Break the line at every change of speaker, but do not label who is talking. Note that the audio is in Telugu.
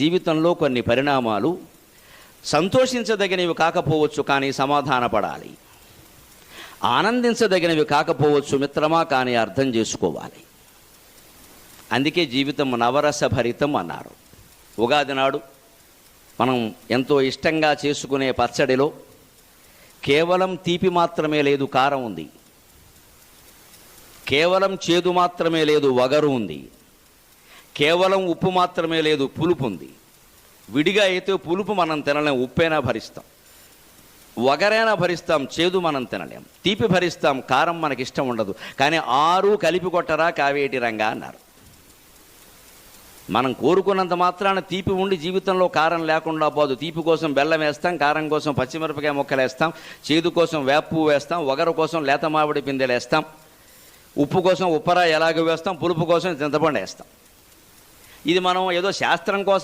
జీవితంలో కొన్ని పరిణామాలు సంతోషించదగినవి కాకపోవచ్చు, కానీ సమాధానపడాలి. ఆనందించదగినవి కాకపోవచ్చు మిత్రమా, కానీ అర్థం చేసుకోవాలి. అందుకే జీవితం నవరస భరితం అన్నారు. ఉగాది నాడు మనం ఎంతో ఇష్టంగా చేసుకునే పచ్చడిలో కేవలం తీపి మాత్రమే లేదు, కారం ఉంది. కేవలం చేదు మాత్రమే లేదు, వగరు ఉంది. కేవలం ఉప్పు మాత్రమే లేదు, పులుపు ఉంది. విడిగా అయితే పులుపు మనం తినలేం, ఉప్పైనా భరిస్తాం. వగరైనా భరిస్తాం, చేదు మనం తినలేం. తీపి భరిస్తాం, కారం మనకి ఇష్టం ఉండదు. కానీ 6 కలిపి కొట్టరా కావేటి రంగా అన్నారు. మనం కోరుకున్నంత మాత్రాన తీపి ఉండి జీవితంలో కారం లేకుండా పోదు. తీపి కోసం బెల్లం వేస్తాం, కారం కోసం పచ్చిమిరపకాయ ముక్కలు వేస్తాం, చేదు కోసం వేపు వేస్తాం, వగరు కోసం లేత మామిడి పిందెలు వేస్తాం, ఉప్పు కోసం ఉప్పరా ఎలాగో వేస్తాం, పులుపు కోసం చింతపండు వేస్తాం. ఇది మనం ఏదో శాస్త్రం కోసం